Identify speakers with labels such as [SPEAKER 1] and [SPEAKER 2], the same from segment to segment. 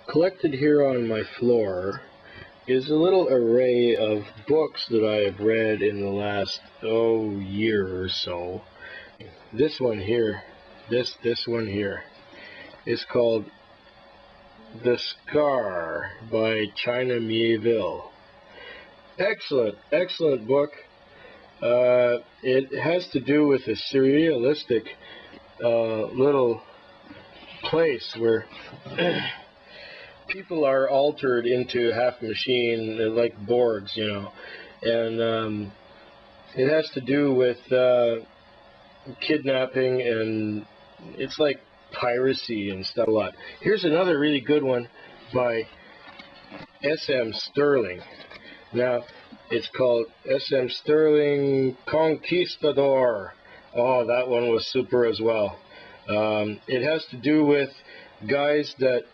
[SPEAKER 1] Collected here on my floor is a little array of books that I have read in the last year or so. This one here, this one here is called The Scar by China Miéville. Excellent book. It has to do with a surrealistic little place where people are altered into half machine, like Borgs, and it has to do with kidnapping, and it's like piracy and stuff a lot. Here's another really good one by S.M. Stirling. Now, it's called S.M. Stirling Conquistador. Oh, that one was super as well. It has to do with guys that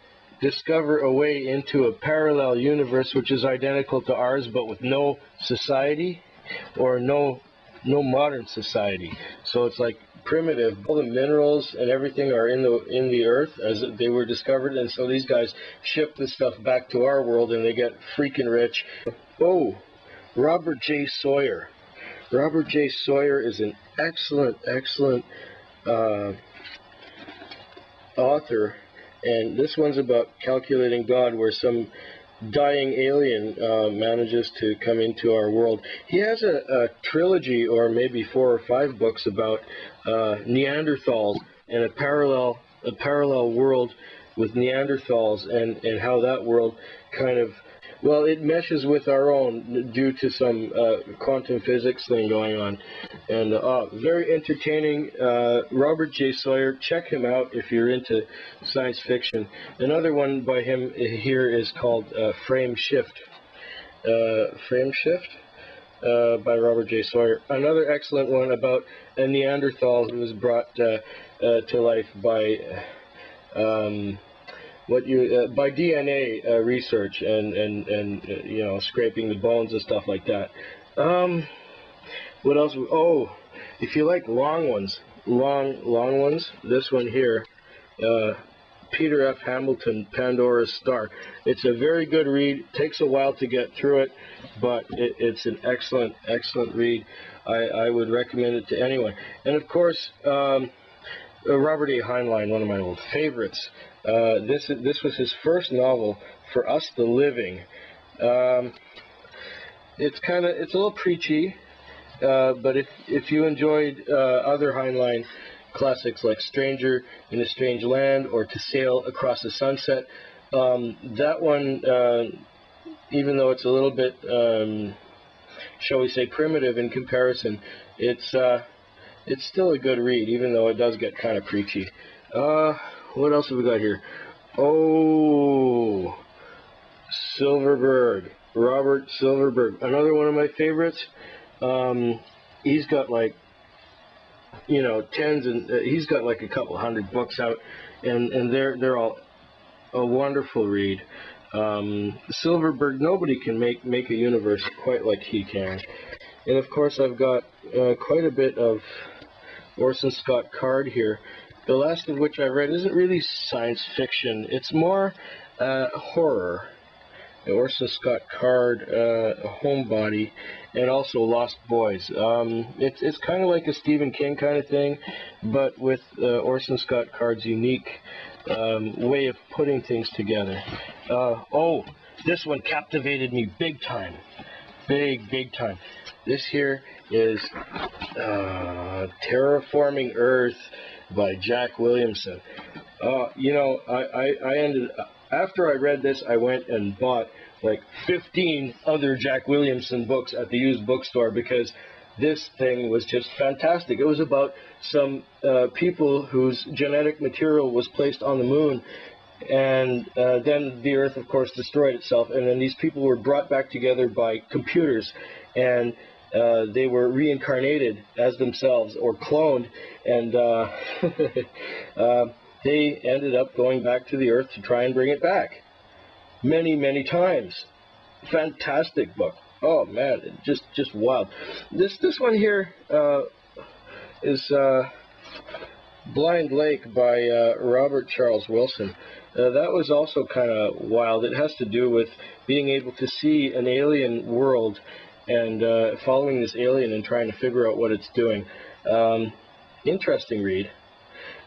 [SPEAKER 1] discover a way into a parallel universe which is identical to ours, but with no society or no modern society. So it's like primitive. All the minerals and everything are in the earth as they were discovered, and so these guys ship this stuff back to our world and they get freaking rich. Oh, Robert J. Sawyer. Robert J. Sawyer is an excellent author, and this one's about calculating God, where some dying alien manages to come into our world. He has a trilogy, or maybe 4 or 5 books about Neanderthals and a parallel world with Neanderthals, and how that world kind of, well, it meshes with our own due to some quantum physics thing going on. And very entertaining. Robert J. Sawyer, check him out if you're into science fiction. Another one by him here is called Frame Shift. Frame Shift by Robert J. Sawyer. Another excellent one about a Neanderthal who was brought to life by by DNA research and scraping the bones and stuff like that. What else? Oh, if you like long ones, this one here, Peter F. Hamilton, Pandora's Star. It's a very good read. Takes a while to get through it, but it's an excellent read. I would recommend it to anyone. And of course, Robert A. Heinlein, one of my old favorites. This was his first novel, For Us the Living. It's a little preachy, but if you enjoyed other Heinlein classics like Stranger in a Strange Land or To Sail Across the Sunset, that one, even though it's a little bit, shall we say, primitive in comparison, it's still a good read, even though it does get kind of preachy. What else have we got here? Oh, Silverberg, Robert Silverberg, another one of my favorites. He's got like, tens, and he's got like a couple hundred books out, and they're all a wonderful read. Silverberg, nobody can make a universe quite like he can. And of course, I've got quite a bit of Orson Scott Card here. The last of which I read isn't really science fiction. It's more horror. Orson Scott Card, Homebody, and also Lost Boys. It's kind of like a Stephen King kind of thing, but with Orson Scott Card's unique way of putting things together. Oh, this one captivated me big time. Big time. This here is Terraforming Earth by Jack Williamson. I ended, after I read this, I went and bought like 15 other Jack Williamson books at the used bookstore, because this thing was just fantastic. It was about some people whose genetic material was placed on the moon, and then the Earth, of course, destroyed itself, and then these people were brought back together by computers, and they were reincarnated as themselves or cloned, and they ended up going back to the Earth to try and bring it back many times. Fantastic book. Oh man, just wild. This one here is Blind Lake by Robert Charles Wilson. That was also kind of wild. It has to do with being able to see an alien world and following this alien and trying to figure out what it's doing. Interesting read.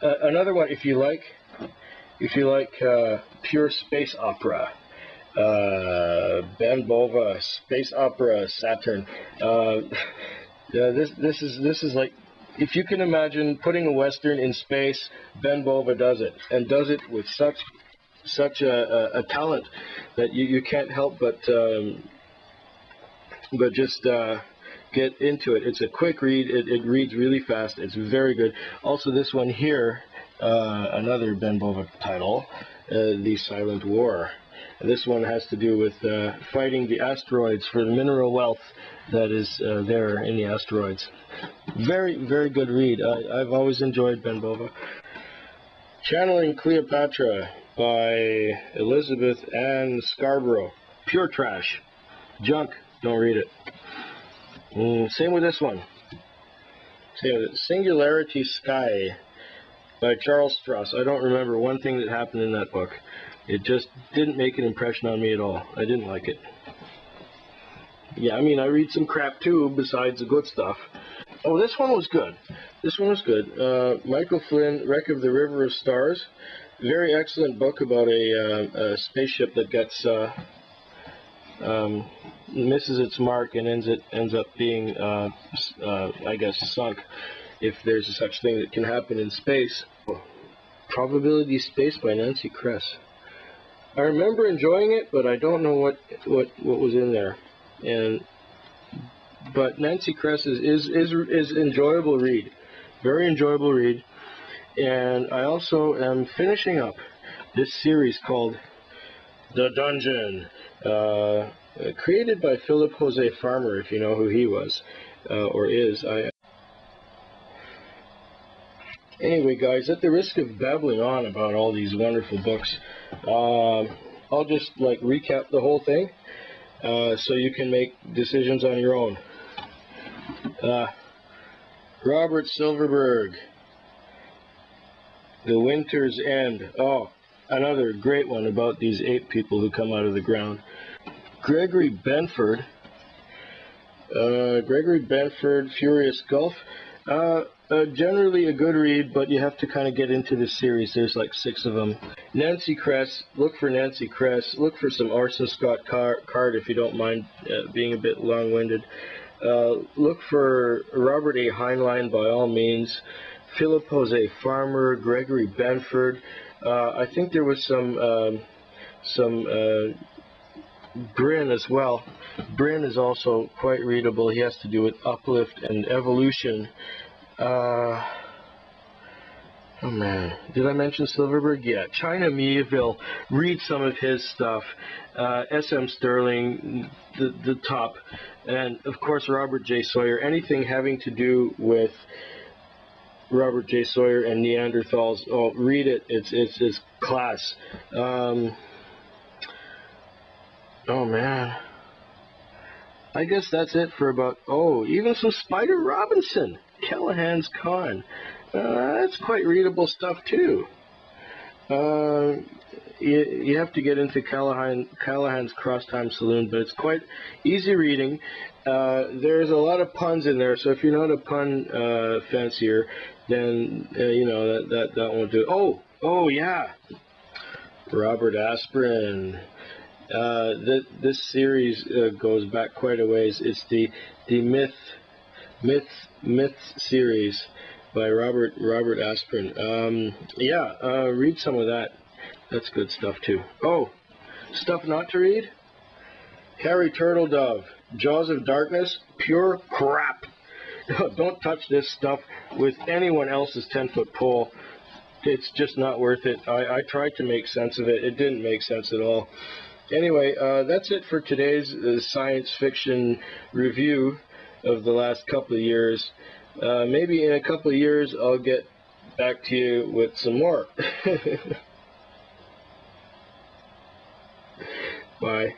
[SPEAKER 1] Another one, if you like pure space opera, Ben Bova, space opera, Saturn. This is like, if you can imagine putting a western in space, Ben Bova does it, and does it with such a talent that you can't help but just get into it. It's a quick read. It reads really fast. It's very good. Also, this one here, another Ben Bova title, The Silent War. This one has to do with fighting the asteroids for the mineral wealth that is there in the asteroids. Very, very good read. I've always enjoyed Ben Bova. Channeling Cleopatra by Elizabeth Ann Scarborough. Pure trash. Junk. Don't read it. Same with this one. Same with it. Singularity Sky by Charles Stross. I don't remember one thing that happened in that book. It just didn't make an impression on me at all. I didn't like it. Yeah, I mean, I read some crap too, besides the good stuff. Oh, this one was good. This one was good. Michael Flynn, Wreck of the River of Stars. Very excellent book about a spaceship that gets misses its mark and ends up being, I guess, sunk, if there's a such thing that can happen in space. Probability Space by Nancy Kress. I remember enjoying it, but I don't know what was in there. But Nancy Kress is enjoyable read, very enjoyable read. And I also am finishing up this series called The Dungeon, created by Philip Jose Farmer, if you know who he was or is. Anyway, guys, at the risk of babbling on about all these wonderful books, I'll just recap the whole thing so you can make decisions on your own. Robert Silverberg, The Winter's End. Oh, another great one about these ape people who come out of the ground. Gregory Benford, Furious Gulf. Generally a good read, but you have to kind of get into this series. There's like 6 of them. Nancy Kress. Look for Nancy Kress. Look for some Orson Scott Card if you don't mind being a bit long-winded. Look for Robert A. Heinlein by all means. Philip Jose Farmer, Gregory Benford. I think there was some Brin as well. Brin is also quite readable. He has to do with uplift and evolution. Oh man, did I mention Silverberg? Yeah, China Mieville. Read some of his stuff. S.M. Stirling, the top, and of course Robert J. Sawyer. Anything having to do with Robert J. Sawyer and Neanderthals. Oh, read it. It's class. Oh man. I guess that's it for about, even some Spider Robinson, Callahan's Con. That's quite readable stuff too. You have to get into Callahan's Cross Time Saloon, but it's quite easy reading. There's a lot of puns in there, so if you're not a pun fancier, then that won't do it. Oh yeah, Robert Aspirin. This series goes back quite a ways. It's the Myth series by Robert Aspirin. Read some of that. That's good stuff too. Oh, stuff not to read? Harry Turtledove, Jaws of Darkness, pure crap. Don't touch this stuff with anyone else's 10-foot pole. It's just not worth it. I tried to make sense of it. It didn't make sense at all. Anyway, that's it for today's science fiction review of the last couple of years. Maybe in a couple of years I'll get back to you with some more. Bye.